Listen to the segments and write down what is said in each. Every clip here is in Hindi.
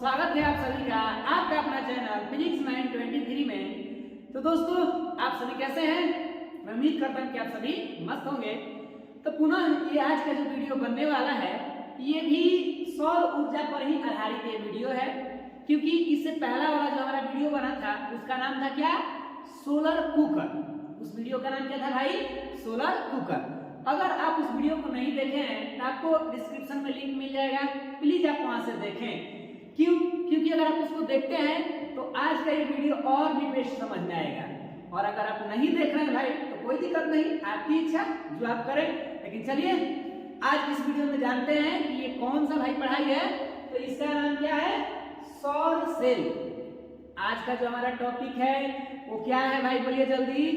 स्वागत है आप सभी का आपका अपना चैनल फिजिक्स मैन 23 में। तो दोस्तों आप सभी कैसे हैं? मैं उम्मीद करता हूं कि आप सभी मस्त होंगे। तो पुनः ये आज का जो वीडियो बनने वाला है ये भी सौर ऊर्जा पर ही आधारित ये वीडियो है, क्योंकि इससे पहला वाला जो हमारा वीडियो बना था उसका नाम था क्या? Solar cooker. उस वीडियो का नाम क्या था भाई? Solar cooker. अगर आप उस वीडियो को नहीं देखे हैं तो आपको डिस्क्रिप्शन में लिंक मिल जाएगा, प्लीज आप वहां से देखें। क्यों? क्योंकि अगर आप उसको देखते हैं तो आज का ये वीडियो और भी बेस्ट समझ में आएगा। और अगर आप नहीं देख रहे हैं भाई तो कोई दिक्कत नहीं, आपकी इच्छा जो आप करें। लेकिन चलिए आज इस वीडियो में जानते हैं कि ये कौन सा भाई पढ़ाई है। तो इसका नाम क्या है? सौर सेल। आज का जो हमारा टॉपिक है वो क्या है भाई? बोलिए जल्दी।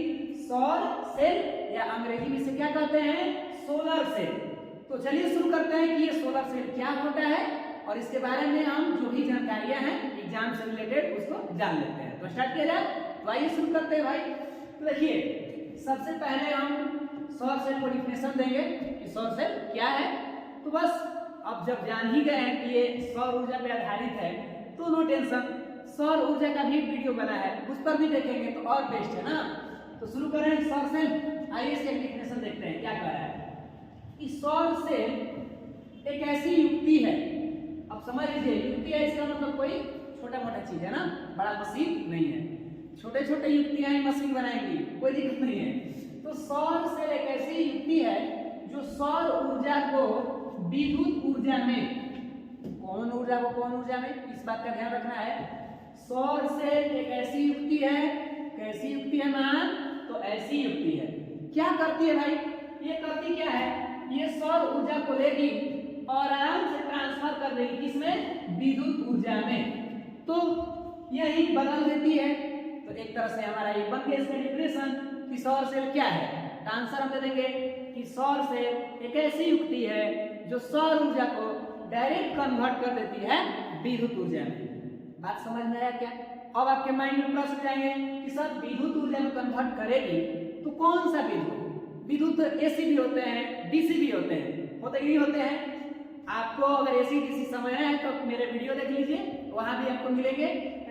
सौर सेल, या अंग्रेजी में इसे क्या कहते हैं? Solar cell. तो चलिए शुरू करते हैं कि ये सोलर सेल क्या होता है और इसके बारे में हम जो भी जानकारियां हैं एग्जाम से रिलेटेड उसको जान लेते हैं। तो स्टार्ट किया जाए, तो आइए शुरू करते हैं भाई। तो देखिए सबसे पहले हम सौर सेल को डिफिनेशन देंगे कि सौर सेल क्या है। तो बस अब जब जान ही गए हैं कि ये सौर ऊर्जा पे आधारित है तो नो टेंशन, सौर ऊर्जा का भी वीडियो बना है उस पर भी देखेंगे तो और बेस्ट है ना। तो शुरू करें सौर सेल। आइए इसके डिफिनेशन देखते हैं क्या कह रहा है। कि सौर सेल एक ऐसी युक्ति है, अब समझ लीजिए युक्ति है इसका मतलब कोई छोटा मोटा चीज है ना, बड़ा मशीन नहीं है। छोटे छोटे युक्तियां ही मशीन बनाएंगी, कोई दिक्कत नहीं है। तो सौर सेल एक ऐसी युक्ति है जो सौर ऊर्जा को विद्युत ऊर्जा में, कौन ऊर्जा को कौन ऊर्जा में, इस बात का ध्यान रखना है। सौर सेल एक ऐसी युक्ति है, कैसी युक्ति है मान? तो ऐसी युक्ति है। क्या करती है भाई? ये करती क्या है? ये सौर ऊर्जा को लेगी और आराम से ट्रांसफर कर देगी किसमें? विद्युत ऊर्जा में। तो यही बदल देती है। तो एक तरह से हमारा ये बन गया इसका डिफिनेशन कि सौर सेल क्या है। तो आंसर हम दे देंगे कि सौर सेल एक ऐसी युक्ति है जो सौर ऊर्जा को डायरेक्ट कन्वर्ट कर देती है विद्युत ऊर्जा में। बात समझ में आया क्या? अब आपके माइंड में प्रश्न जाएंगे कि सर विद्युत ऊर्जा में कन्वर्ट करेगी तो कौन सा विद्युत? विद्युत एसी भी होते हैं, डीसी भी होते हैं, होते ही होते हैं। आपको अगर एसी डीसी समझना है तो मेरे वीडियो देख लीजिए, वहां भी आपको मिलेंगे,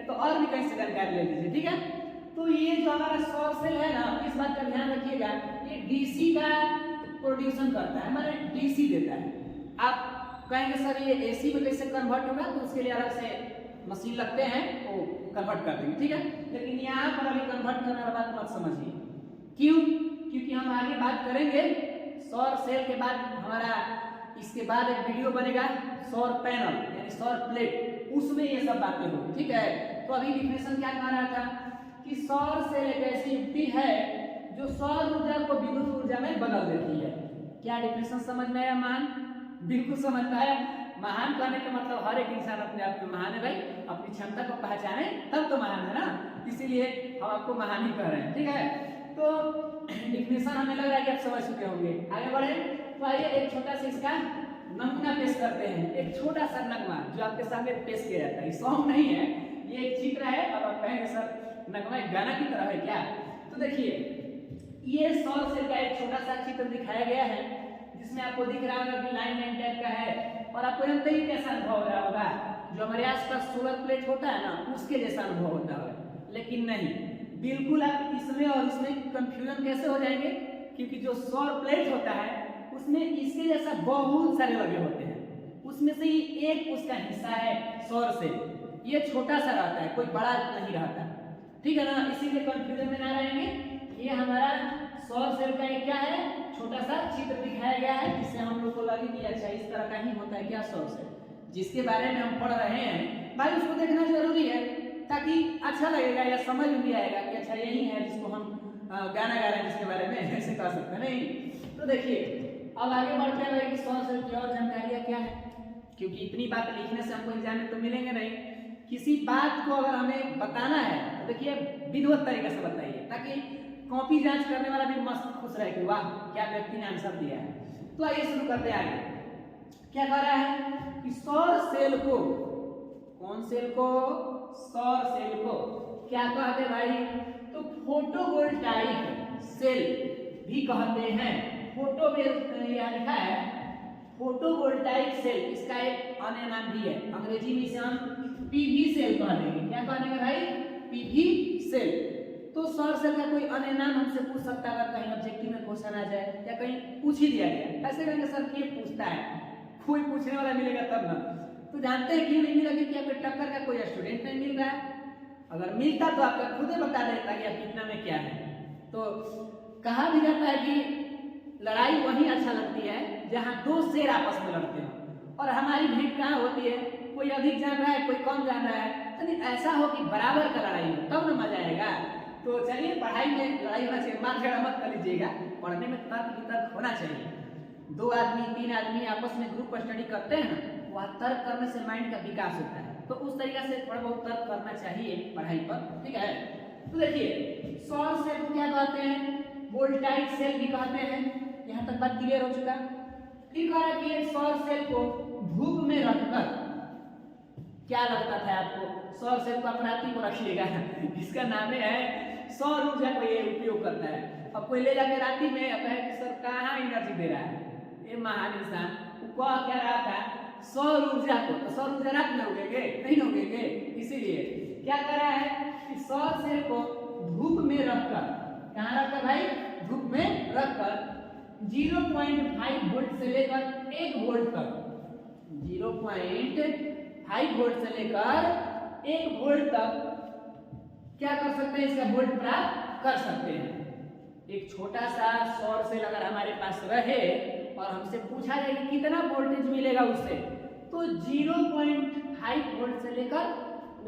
तो और भी कहीं से जानकारी ले लीजिए, ठीक है। तो ये जो हमारा सौर सेल है ना, इस बात का ध्यान रखिएगा, ये डीसी का प्रोड्यूसन करता है, माने डीसी देता है। आप कहेंगे सर ये एसी में कैसे कन्वर्ट होगा? तो उसके लिए अलग से मशीन लगते हैं, वो कन्वर्ट कर देंगे, ठीक है। लेकिन यहाँ पर अभी कन्वर्ट करने वाला बात मत समझिए। क्यों? क्योंकि हम आगे बात करेंगे सौर सेल के बाद हमारा इसके बाद एक वीडियो बनेगा सौर पैनल यानी सौर प्लेट, उसमें ये सब बातें होगी, ठीक है। तो अभी डिफिनेशन क्या कह रहा था कि सौर सेल एक ऐसी युक्ति है जो सौर ऊर्जा को विद्युत ऊर्जा में बदल देती है। क्या डिफिनेशन समझ में आया महान? बिल्कुल समझ में आया। महान कहने का मतलब हर एक इंसान अपने आप में महान है भाई, अपनी क्षमता को पहचाने तब तो महान है ना, इसीलिए हम आपको महान ही कह रहे हैं, ठीक है। तो डिफिनेशन हमें लग रहा है कि आप समझ चुके होंगे। आगे बढ़े तो आइए एक छोटा सा इसका नमूना पेश करते हैं। एक छोटा सा नगमा जो आपके सामने पेश किया जाता है, सॉन्ग नहीं है, ये एक चित्र है। अब आप कहेंगे सर नगमा एक गाना की तरह है क्या? तो देखिए ये सौर सेल का एक छोटा सा चित्र दिखाया गया है जिसमें आपको दिख रहा होगा कि लाइन लाइन टाइप का है, और आपको जानते ही कैसा अनुभव हो रहा होगा, जो हमारे आसपास सोलर प्लेट होता है ना उसके जैसा अनुभव होता है। लेकिन नहीं, बिल्कुल आप इसमें और इसमें कंफ्यूजन कैसे हो जाएंगे, क्योंकि जो सौर प्लेट होता है उसमें इसके जैसा बहुत सारे लगे होते हैं, उसमें से ही एक उसका हिस्सा है सौर सेल। ये छोटा सा रहता है, कोई बड़ा नहीं रहता, ठीक है ना, इसीलिए कंफ्यूजन में ना रहेंगे। ये हमारा सौर सेल का एक क्या है, छोटा सा चित्र दिखाया गया है जिससे हम लोग को लगे कि अच्छा इस तरह का ही होता है क्या सौर सेल, जिसके बारे में हम पढ़ रहे हैं भाई उसको देखना जरूरी है ताकि अच्छा लगेगा या समझ में भी आएगा कि अच्छा यही है जिसको हम गाना गा रहे हैं, जिसके बारे में ऐसे कह सकते हैं नहीं। तो देखिए अब आगे बढ़ते हैं कि सौर सेल की और जानकारियां क्या है, क्योंकि इतनी बात लिखने से हमको एग्जाम में तो मिलेंगे नहीं। किसी बात को अगर हमें बताना है तो देखिए विधिवत तरीके से बताइए ताकि कॉपी जांच करने वाला भी मस्त खुश रहे कि वाह क्या व्यक्ति ने आंसर दिया है। तो आइए शुरू करते हैं। आगे क्या कह रहा है कि सौर सेल को, कौन सेल को? सौर सेल को क्या कहते भाई? तो फोटोवोल्टाइक सेल भी कहते हैं। यहाँ लिखा है फोटोवोल्टाइक सेल, इसका एक अन्य नाम भी है, अंग्रेजी में इसे हम पीवी सेल कह देंगे। क्या कह देंगे भाई? PV cell. तो सौर सेल का कोई अन्य नाम हमसे पूछ सकता है, अगर कहीं ऑब्जेक्टिव में क्वेश्चन आ जाए या कहीं पूछ ही दिया गया, ऐसे कहेंगे सर कि ये पूछता है, कोई पूछने वाला मिलेगा तब ना। तो जानते हैं क्यों नहीं मिला? कि आपके टक्कर का कोई स्टूडेंट नहीं मिल रहा है। अगर मिलता तो आपका खुद ही बता देता कि आप कितना में क्या है। तो कहा भी जाता है कि लड़ाई वही अच्छा लगती है जहां दो शेर आपस में लड़ते हो। और हमारी भेंट कहाँ होती है? कोई अधिक जान रहा है, कोई कम जान रहा है, यानी ऐसा हो कि बराबर का लड़ाई हो, तब ना मजा आएगा। तो चलिए, पढ़ाई में लड़ाई होना चाहिए, मार झगड़ा मत कर लीजिएगा। पढ़ने में तर्क वितर्क होना चाहिए। दो आदमी, तीन आदमी आपस में ग्रुप स्टडी करते हैं ना, वह तर्क करने से माइंड का विकास होता है। तो उस तरीके से थोड़ा बहुत तर्क करना चाहिए पढ़ाई पर, ठीक है। तो देखिए, सौर सेल को क्या कहते हैं? वोल्टाइक सेल भी कहते हैं। यहाँ तक बात क्लियर हो चुका। फिर कह रहा है कि सौर सेल को धूप में रखकर, क्या लगता था आपको? सौर सेल को अपराधी को रखिएगा, इसका नाम है सौर ऊर्जा को ये उपयोग करता है। अब कोई ले जाके रात्रि में कहे कि सर कहाँ एनर्जी दे रहा है, ये महान इंसान कह क्या रहा था? सौर ऊर्जा को। तो सौर ऊर्जा रात में उगेगे? नहीं उगेगे। इसीलिए क्या कर रहा है कि सौर सेल को धूप में रखकर, कहाँ रखकर भाई? धूप में रखकर 0.5 वोल्ट से लेकर 1 वोल्ट तक, 0.5 वोल्ट से लेकर 1 वोल्ट तक क्या कर सकते हैं? इसका वोल्ट प्राप्त कर सकते हैं। एक छोटा सा सौर सेल अगर हमारे पास रहे और हमसे पूछा जाए कि कितना वोल्टेज मिलेगा उससे, तो 0.5 वोल्ट से लेकर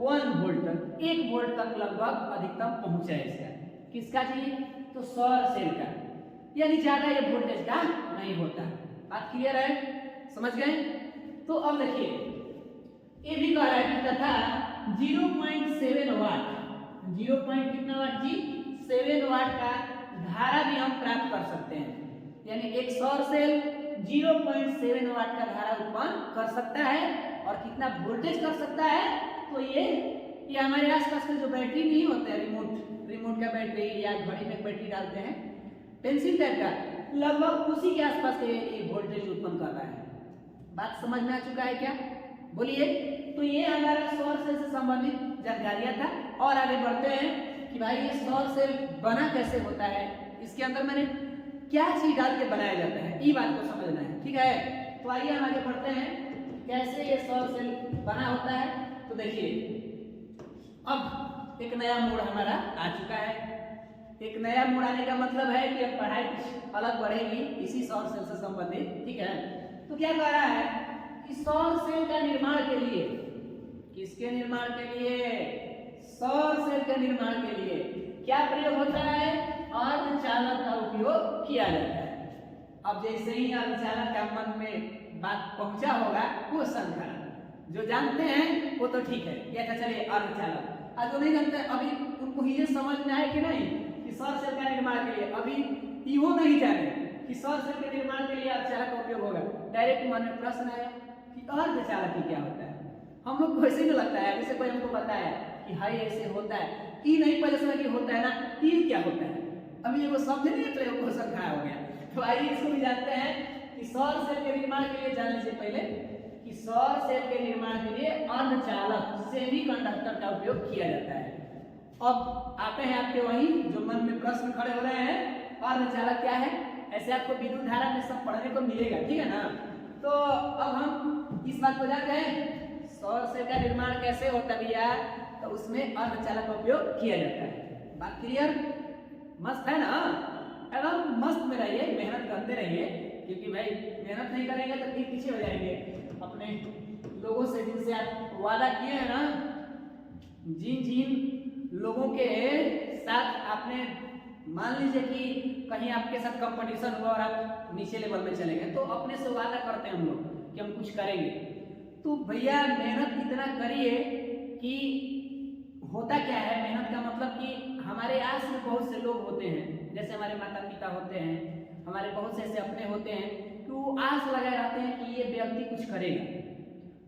1 वोल्ट तक, 1 वोल्ट तक लगभग अधिकतम पहुंचा है इसका। किसका चाहिए? तो सौर सेल का, यानी ज्यादा ये वोल्टेज का नहीं होता। बात क्लियर है? समझ गए? तो अब देखिए, ये भी कह रहा है कि तथा 0.7 वाट, 0. कितना वाट जी? 7 वाट का धारा भी हम प्राप्त कर सकते हैं। यानी एक सौर सेल 0.7 वाट का धारा उत्पन्न कर सकता है। और कितना वोल्टेज कर सकता है? तो ये हमारे आसपास में जो बैटरी नहीं होता है, रिमोट का बैटरी या घड़ी में बैटरी डालते हैं, पेंसिल टाइप का, लगभग उसी के आसपास के ये वोल्टेज उत्पन्न कर रहा है। बात समझ में आ चुका है क्या? बोलिए। तो ये हमारा सौर सेल से संबंधित जानकारियां था। और आगे बढ़ते हैं कि भाई ये सौर सेल बना कैसे होता है, इसके अंदर मैंने क्या चीज डाल के बनाया जाता है, ये बात को समझना है, ठीक है। तो आइए हम आगे बढ़ते हैं कैसे ये सौर सेल बना होता है। तो देखिए, अब एक नया मोड़ हमारा आ चुका है। एक नया मोड़ आने का मतलब है कि अब पढ़ाई कुछ अलग बढ़ेगी इसी सौर सेल से संबंधित, ठीक है। तो क्या कह रहा है कि सौर सेल का निर्माण के लिए, किसके निर्माण के लिए? सौर सेल के निर्माण के लिए क्या प्रयोग होता है? अर्धचालक का उपयोग किया जाता है। अब जैसे ही अर्धचालक का मन में बात पहुंचा होगा, वो संख्या जो जानते हैं वो तो ठीक है, क्या था? चलिए अर्धचालक। और जो नहीं जानते अभी उनको ये समझ में आए कि नहीं कि सौर सेल का निर्माण के लिए, अभी इहो नहीं जाने कि सौर सेल के निर्माण के लिए अर्धचालक का उपयोग होगा। डायरेक्ट मन में प्रश्न आया कि अर्धचालक क्या होता है? हम लोग को ऐसे ही लगता है, जैसे कोई हमको बताया कि हाई ऐसे होता है, ई नहीं पहले सुना कि होता है ना, ई क्या होता है? अभी ये वो समझ नहीं तो वो क्वेश्चन खड़ा हो गया। तो आइए इसको भी जानते हैं कि सौर सेल के निर्माण के लिए जाने से पहले कि सौर सेल के निर्माण के लिए अर्धचालक सेमीकंडक्टर का उपयोग किया जाता है। अब आते हैं आपके वही जो मन में प्रश्न खड़े हो रहे हैं, अर्धचालक क्या है? ऐसे आपको विद्युत धारा में सब पढ़ने को मिलेगा, ठीक है ना। तो अब हम इस बात को जानते हैं सौर सेल का निर्माण कैसे होता है भैया, तो उसमें अर्धचालक का उपयोग किया जाता है। बात क्लियर? मस्त है ना? एकदम मस्त में रहिए, मेहनत करते रहिए, क्योंकि भाई मेहनत नहीं करेंगे तो फिर पीछे हो जाएंगे अपने लोगों से जिनसे आप वादा किए हैं ना। जिन लोगों के साथ आपने मान लीजिए कि कहीं आपके साथ कंपटीशन हुआ और आप नीचे लेवल में चले गए, तो अपने से वादा करते हैं हम लोग कि हम कुछ करेंगे। तो भैया मेहनत इतना करिए कि होता क्या है, मेहनत का मतलब कि हमारे आस में बहुत से लोग होते हैं, जैसे हमारे माता पिता होते हैं, हमारे बहुत से ऐसे अपने होते हैं कि वो आस लगाए रहते हैं कि ये व्यक्ति कुछ करेगा।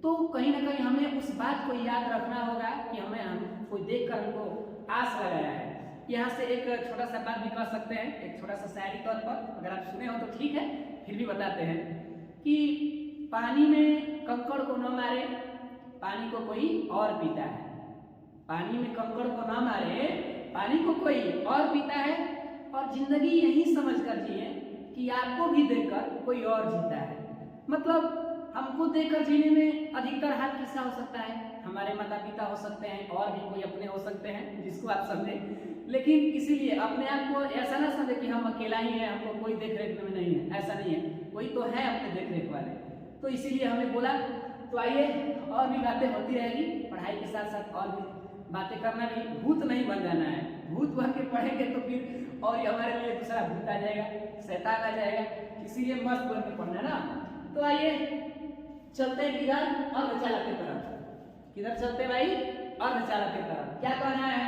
तो कहीं ना कहीं हमें उस बात को याद रखना होगा कि हमें हम कोई देख कर हमको आस लगाया है। यहाँ से एक छोटा सा बात भी कह सकते हैं, एक छोटा सा शायरी तौर पर, अगर आप सुने हो तो ठीक है, फिर भी बताते हैं कि पानी में कंकड़ को न मारे, पानी को कोई और पीता है। पानी में कंकड़ को ना मारे, पानी को कोई और पीता है। और जिंदगी यही समझ कर जिए कि आपको भी देखकर कोई और जीता है। मतलब हमको देखकर जीने में अधिकतर हाल किसका हो सकता है? हमारे माता पिता हो सकते हैं, और भी कोई अपने हो सकते हैं जिसको आप समझे। लेकिन इसीलिए अपने आप को ऐसा ना समझे कि हम अकेला ही हैं, हमको कोई देख रेख में नहीं है। ऐसा नहीं है, कोई तो है अपने देख रेख वाले। तो इसीलिए हमने बोला तो आइए और भी बातें होती रहेगी, पढ़ाई के साथ साथ और भी बातें करना भी। भूत नहीं बन जाना है, भूत बन के पढ़ेंगे तो फिर और हमारे लिए दूसरा भूत आ जाएगा, शैतान आ जाएगा। इसीलिए मस्त बन के पढ़ना ना। तो आइए चलते हैं किधर? अर्धचालक की तरफ। किधर चलते भाई? अर्धचालक की तरफ। क्या कहना है?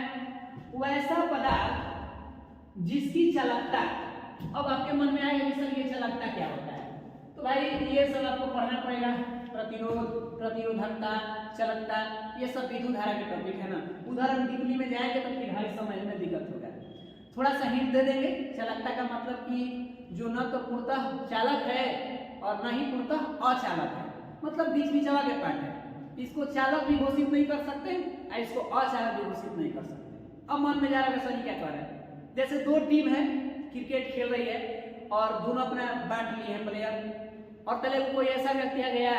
वैसा पदार्थ जिसकी चालकता, अब आपके मन में आएगा कि सर ये चालकता क्या होता है? तो भाई ये सब आपको पढ़ना पड़ेगा। प्रतिरोध, प्रतिरोधकता, चालकता, ये सब विद्युत धारा के टॉपिक है ना। उदाहरण डिग्री में जाएंगे तो फिर हर समझ में दिक्कत होगा। थोड़ा सा हिंट दे देंगे। चालकता का मतलब कि जो न तो पूर्णतः चालक है और न ही पूर्णतः अचालक है, मतलब बीच बीच के पार्ट है। इसको चालक भी घोषित नहीं कर सकते और इसको अचालक भी घोषित नहीं कर सकते। अब मन में जा रहा है सर क्या कर रहे हैं? जैसे दो टीम है, क्रिकेट खेल रही है और दोनों अपना बांट लिए हैं प्लेयर। और पहले कोई ऐसा व्यक्ति आ गया,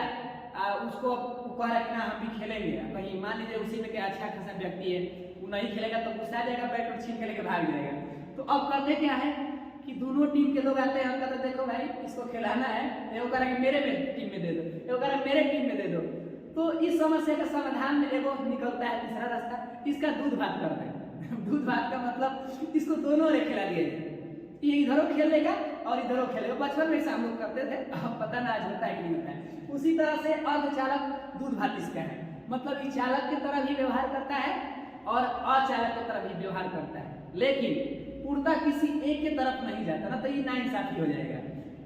उसको कह रहा है कि ना हम भी खेलेंगे। कहीं मान लीजिए उसी में क्या अच्छा खासा व्यक्ति है, वो नहीं खेलेगा तो गुस्सा आ जाएगा, बैट और छीन के लेके भाग जाएगा। तो अब करते क्या है कि दोनों टीम के लोग आते हैं, हम कहते देखो भाई इसको खिलाना है, वो कह रहा है मेरे टीम में दे दो, वो कह रहा है मेरे टीम में दे दो। तो इस समस्या का समाधान में एगो निकलता है दूसरा रास्ता, इसका दूध भात कर दें। दूध भात का मतलब इसको दोनों ने खिला दिए, ये इधरों खेलेगा और इधरों खेलेगा। बचपन में हम लोग करते थे, अब पता ना आज होता है कि नहीं होता है। उसी तरह से अर्धचालक दूध भात इसका है, मतलब ये चालक की तरह भी व्यवहार करता है और अचालक की तरह भी व्यवहार करता है, लेकिन पूर्णतः किसी एक के तरफ नहीं जाता ना, तो ये नाइंसाफी हो जाएगा।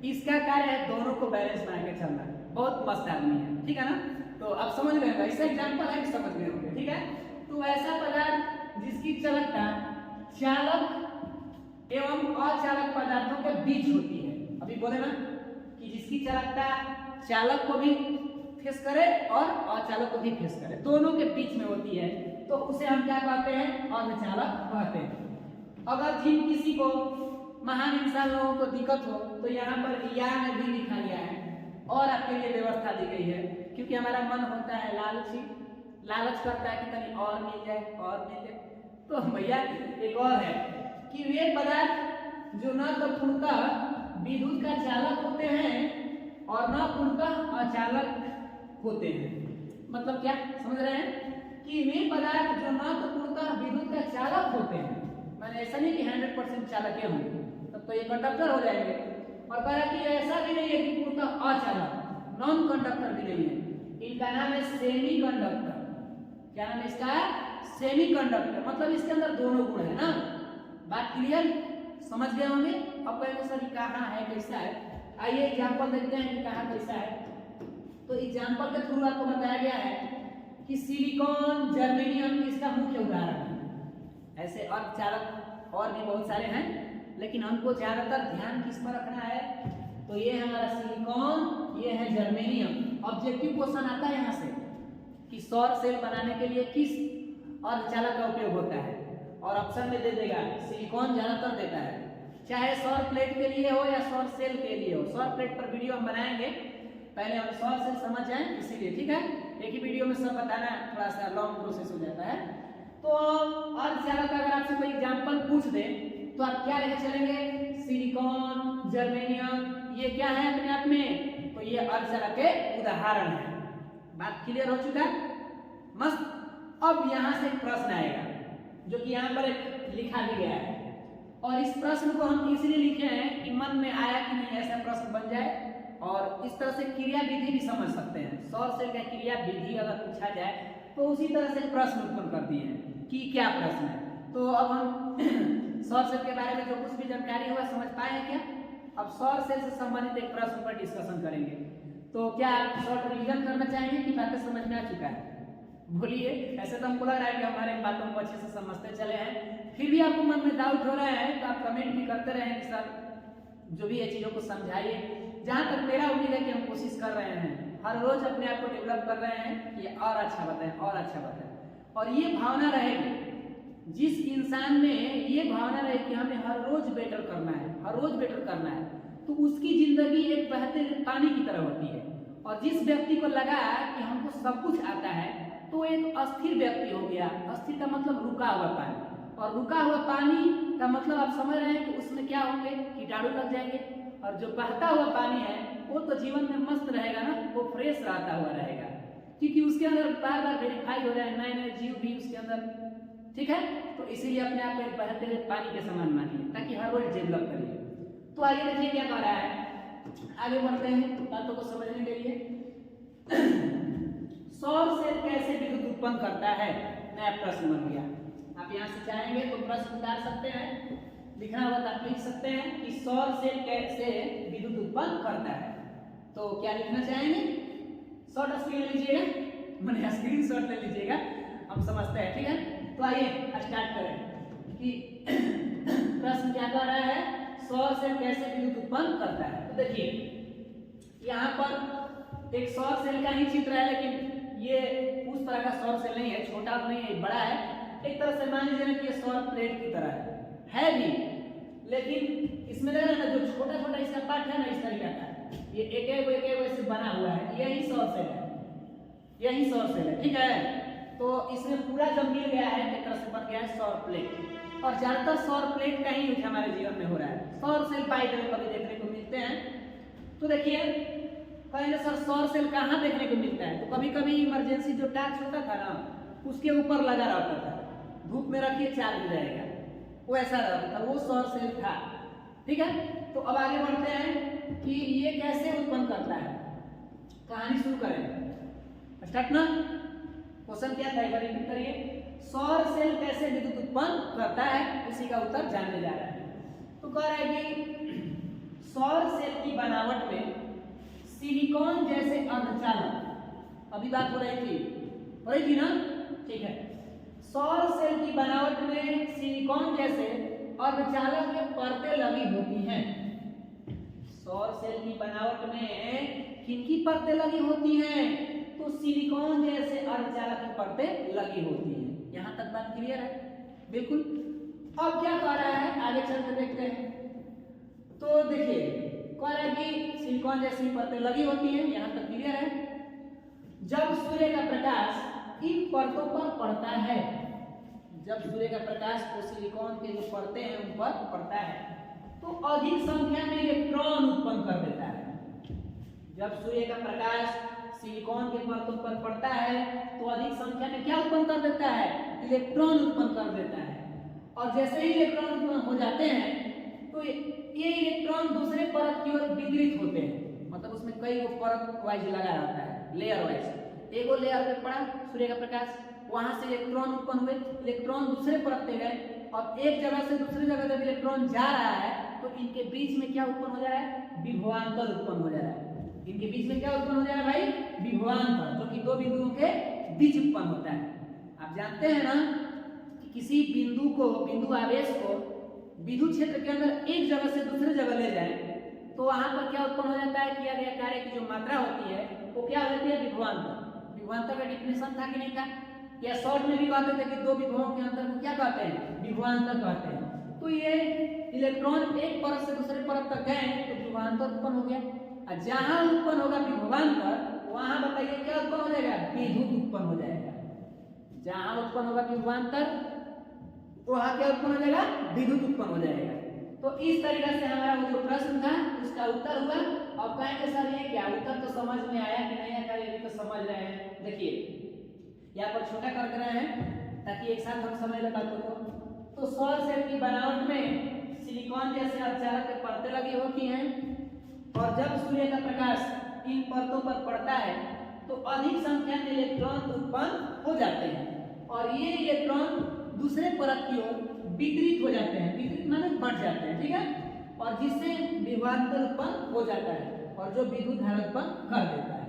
इसका कार्य है दोनों को बैलेंस बना के चलना। बहुत मस्त आदमी है, ठीक है ना। तो आप समझ गए होंगे, इसका एग्जाम्पल है कि समझ गए होंगे, ठीक है। तो ऐसा पदार्थ जिसकी चालकता चालक एवं अचालक पदार्थों के बीच होती है। अभी बोले ना कि जिसकी चालकता चालक को भी फेस करे और अचालक को भी फेस करे, दोनों के बीच में होती है, तो उसे हम क्या कहते हैं? अर्धचालक कहते हैं। अगर जिन किसी को महान इंसान लोगों को दिक्कत हो तो यहाँ पर या में भी लिखा गया है और आपके लिए व्यवस्था दी गई है, क्योंकि हमारा मन होता है लालची, लालच करता है कि कहीं और मिल जाए और मिल जाए। तो भैया एक और है कि वे पदार्थ जो न तो पूर्णतः विद्युत का चालक होते हैं और न पूर्णतः अचालक होते हैं। मतलब क्या समझ रहे हैं? कि वे पदार्थ जो न तो पूर्णतः विद्युत का चालक होते हैं, मैंने ऐसा नहीं कि 100% चालक होंगे, तब तो ये कंडक्टर हो जाएंगे। और कह रहा कि ऐसा भी नहीं है कि पूर्णतः अचालक, नॉन कंडक्टर भी नहीं है। इनका नाम है सेमी कंडक्टर। क्या नाम है इसका? Semi conductor. मतलब इसके अंदर दोनों गुण है ना। बात क्लियर? समझ गए होंगे। अब कहेंगे सर कहाँ है, कैसा है? आइए एग्जाम्पल देखते हैं कि कहाँ कैसा है। तो एग्जाम्पल के थ्रू आपको बताया गया है कि सिलिकॉन, जर्मेनियम इसका मुख्य उदाहरण है। ऐसे अर्धचालक और भी बहुत सारे हैं, लेकिन हमको ज्यादातर ध्यान किस पर रखना है? तो ये है हमारा सिलिकॉन, ये है जर्मेनियम। ऑब्जेक्टिव क्वेश्चन आता है यहाँ से कि सौर सेल बनाने के लिए किस अर्धचालक का उपयोग होता है, और ऑप्शन में दे देगा सिलिकॉन ज्यादातर देता है, चाहे सौर प्लेट के लिए हो या सौर सेल के लिए हो। सौर प्लेट पर वीडियो हम बनाएंगे, पहले हम सौर सेल समझ जाएं, इसीलिए ठीक है। एक ही वीडियो में सब बताना थोड़ा सा लॉन्ग प्रोसेस हो जाता है। तो अर्धचालक का अगर आपसे कोई एग्जाम्पल पूछ दे तो आप क्या लेकर चलेंगे? सिलिकॉन, जर्मेनियम, ये क्या है अपने आप में? तो ये अर्धचालक के उदाहरण है। बात क्लियर हो चुका है? मस्त। अब यहाँ से एक प्रश्न आएगा जो कि यहाँ पर एक लिखा भी गया है, और इस प्रश्न को हम इसलिए लिखे हैं कि मन में आया कि नहीं ऐसा प्रश्न बन जाए, और इस तरह से क्रिया विधि भी समझ सकते हैं। सौर सेल का क्रिया विधि अगर पूछा जाए तो उसी तरह से प्रश्न उत्पन्न कर दिए हैं कि क्या प्रश्न है। तो अब हम सौर सेल के बारे में जो कुछ भी जानकारी हुआ समझ पाए हैं क्या? अब सौर सेल से संबंधित एक प्रश्न पर डिस्कशन करेंगे। तो क्या आप शॉर्ट रिवीजन करना चाहेंगे कि बातें समझ में आ चुका है? बोलिए। ऐसे तो हमको लग रहा है कि हमारे बातों को अच्छे से समझते चले हैं, फिर भी आपको मन में डाउट हो रहा है तो आप कमेंट भी करते रहें कि सर जो भी ये चीज़ों को समझाइए। जहाँ तक मेरा उम्मीद है कि हम कोशिश कर रहे हैं, हर रोज अपने आप को डेवलप कर रहे हैं कि और अच्छा बताएं और अच्छा बताएं। और ये भावना रहेगी, जिस इंसान में ये भावना रहे कि हमें हर रोज बेटर करना है, हर रोज बेटर करना है, तो उसकी जिंदगी एक बहते पानी की तरह होती है। और जिस व्यक्ति को लगा कि हमको सब कुछ आता है तो एक अस्थिर व्यक्ति हो गया। अस्थिर का मतलब रुका हुआ पानी, और रुका हुआ पानी का मतलब आप समझ रहे हैं कि उसमें क्या होंगे, कीटाणु लग जाएंगे। और जो बहता हुआ पानी है वो तो जीवन में मस्त रहेगा ना, वो फ्रेश रहता हुआ रहेगा, क्योंकि उसके अंदर बार बार वेरीफाई हो रहा है, नए नए जीव भी उसके अंदर, ठीक है। तो इसीलिए अपने आप को एक बहते हुए पानी के समान मानिए, ताकि हर रोज डेवलप करिए। तो आगे देखिए क्या कह रहा है, आगे बढ़ते हैं बातों को समझने के लिए। सौर सेल कैसे विद्युत उत्पन्न करता है, नया प्रश्न बन गया। आप यहाँ से चाहेंगे तो प्रश्न उतार सकते हैं, लिखना होगा तो आप लिख सकते हैं कि सौर सेल कैसे विद्युत उत्पन्न करता है। तो क्या लिखना चाहेंगे, शॉर्ट स्क्रीन ले लीजिएगा, मैंने स्क्रीन शॉट ले लीजिएगा, हम समझते हैं, ठीक है। तो आइए स्टार्ट करें कि प्रश्न क्या कह रहा है, सौर सेल कैसे विद्युत उत्पन्न करता है। तो देखिए यहाँ पर एक सौर सेल का ही चित्र है, लेकिन ये उस तरह का सौर सेल नहीं है, छोटा नहीं है, बड़ा है। एक तरह से मान लीजिए कि सौर प्लेट की तरह है भी, लेकिन इसमें लग रहा है ना जो छोटा छोटा इसका पार्ट है ना, इस तरीके का ये एक वैसे बना हुआ है, यही सौर सेल है, यही सौर सेल है, ठीक है। तो इसमें पूरा जब मिल गया है एक तरह से बन गया है सौर प्लेट। और ज्यादातर सौर प्लेट का ही यूज हमारे जीवन में हो रहा है। सौर सेल पाइप में कभी देखने को मिलते हैं। तो देखिए कहेंगे सर सौर सेल कहाँ देखने को मिलता है, तो कभी कभी इमरजेंसी जो टॉर्च होता था ना, उसके ऊपर लगा रहता था, धूप में रखिए चार्ज हो जाएगा, वो ऐसा रहता था, वो सौर सेल था, ठीक है। तो अब आगे बढ़ते हैं कि ये कैसे उत्पन्न करता है। कहानी शुरू करें, स्टार्ट ना। क्वेश्चन क्या था, एक बार रिपीट करिए, सौर सेल कैसे विद्युत उत्पन्न करता है, उसी का उत्तर जानने जा रहा है। तो कह रहा है कि सौर सेल की बनावट में सिलिकॉन जैसे अर्धचालक, अभी बात हो रही थी ना, ठीक है। सौर सेल की बनावट में सिलिकॉन जैसे अर्धचालक के परतें लगी होती हैं। सौर सेल की बनावट में किनकी परतें लगी होती हैं, तो सिलिकॉन जैसे अर्धचालक की परतें लगी होती हैं। यहां तक बात क्लियर है, बिल्कुल। अब क्या कह रहा है, आगे चलकर देखते हैं। तो देखिए कह रहा है कि सिलिकॉन जैसी परतें लगी होती हैं, यहां तक क्लियर है। जब सूर्य का प्रकाश इन परतों पर पड़ता है, जब सूर्य का प्रकाश को सिलिकॉन के जो परतें हैं उन पर पड़ता है, तो अधिक संख्या में इलेक्ट्रॉन उत्पन्न कर देता है। जब सूर्य का प्रकाश सिलिकॉन के परतों पर पड़ता है तो अधिक संख्या में क्या उत्पन्न कर देता है, इलेक्ट्रॉन उत्पन्न कर देता है। और जैसे ही इलेक्ट्रॉन उत्पन्न हो जाते हैं तो ये इलेक्ट्रॉन दूसरे परत की ओर वितरित होते हैं, मतलब उसमें कई वो परत वाइज लगा रहता है, लेयर वाइज। एक और लेयर पे पड़ा सूर्य का प्रकाश, वहां से इलेक्ट्रॉन उत्पन्न हुए, इलेक्ट्रॉन दूसरे परत पे गए, और एक जगह से दूसरी जगह जब इलेक्ट्रॉन जा रहा है तो इनके बीच में क्या उत्पन्न हो जा रहा है, विभवांतर उत्पन्न हो जा रहा है। इनके बीच में क्या उत्पन्न हो जा रहा है भाई, विभवांतर, जो कि दो बिंदुओं के बीच उत्पन्न होता है। आप जानते हैं ना कि किसी बिंदु को, बिंदु आवेश को विद्युत क्षेत्र के अंदर एक जगह से दूसरे जगह ले जाए तो वहां पर क्या उत्पन्न हो जाता है, किया गया कार्य की जो मात्रा होती है वो क्या होती है, विभवांतर। विभवांतर का डिफिनेशन था कि नहीं था, या शॉर्ट में भी कहते थे कि दो विभवों के अंतर को क्या कहते हैं, विभवांतर कहते हैं। तो ये इलेक्ट्रॉन एक परत से दूसरे परत तक गए तो विभवांतर उत्पन्न हो गया, और जहां उत्पन्न होगा विभवांतर वहां बताइए क्या उत्पन्न हो जाएगा, विद्युत उत्पन्न हो जाएगा। जहां उत्पन्न होगा विभवांतर वहां क्या उत्पन्न हो जाएगा, विद्युत उत्पन्न हो जाएगा। तो इस तरीके से हमारा वो जो प्रश्न था उसका उत्तर हुआ। अब कहेंगे सर ये क्या, उत्तर तो समझ में आया कि नहीं आया, ये भी तो समझ रहे हैं। देखिए यहाँ पर छोटा कर दे रहे हैं ताकि एक साथ हम समझ ले बातों को। तो सौर सेल की बनावट में सिलिकॉन जैसे अर्धचालक के परतें लगी होती हैं, और जब सूर्य का प्रकाश इन परतों पर पड़ता है तो अधिक संख्या में इलेक्ट्रॉन उत्पन्न हो जाते हैं, और ये इलेक्ट्रॉन दूसरे परत की ओर वितरित हो जाते हैं, वितरित माने बढ़ जाते हैं, ठीक है, और जिससे विभवांतर उत्पन्न हो जाता है और जो विद्युत धारा उत्पन्न कर देता है।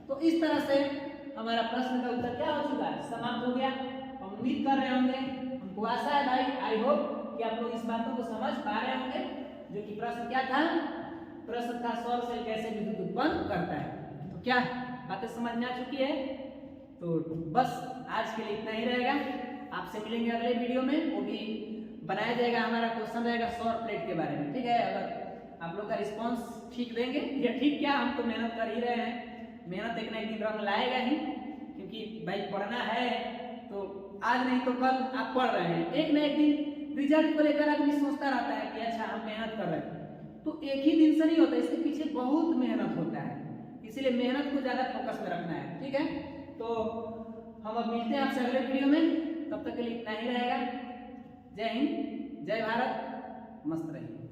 तो इस तरह से हमारा प्रश्न का उत्तर क्या हो चुका है, समाप्त हो गया। हम उम्मीद कर रहे होंगे, हमको आशा है भाई, आई होप कि आप लोग इस बातों को समझ पा रहे होंगे। जो कि प्रश्न क्या था, प्रश्न था सौर सेल कैसे विद्युत उत्पन्न करता है। तो क्या बातें समझ में आ चुकी है। तो बस आज के लिए इतना ही रहेगा। आपसे मिलेंगे अगले वीडियो में, वो भी बनाया जाएगा, हमारा क्वेश्चन रहेगा सौर प्लेट के बारे में, ठीक है। अगर आप लोग का रिस्पांस ठीक देंगे या ठीक क्या, हम तो मेहनत कर ही रहे हैं, मेहनत एक ना एक दिन रंग लाएगा ही, क्योंकि भाई पढ़ना है तो आज नहीं तो कल आप पढ़ रहे हैं, एक ना एक दिन रिजल्ट को लेकर आदमी सोचता रहता है कि अच्छा हम मेहनत कर रहे हैं, तो एक ही दिन से नहीं होता, इसके पीछे बहुत मेहनत होता है, इसीलिए मेहनत को ज्यादा फोकस में रखना है, ठीक है। तो हम अब मिलते हैं आपसे अगले वीडियो में, तब तक के लिए इतना ही रहेगा। जय हिंद, जय भारत, मस्त रहिए।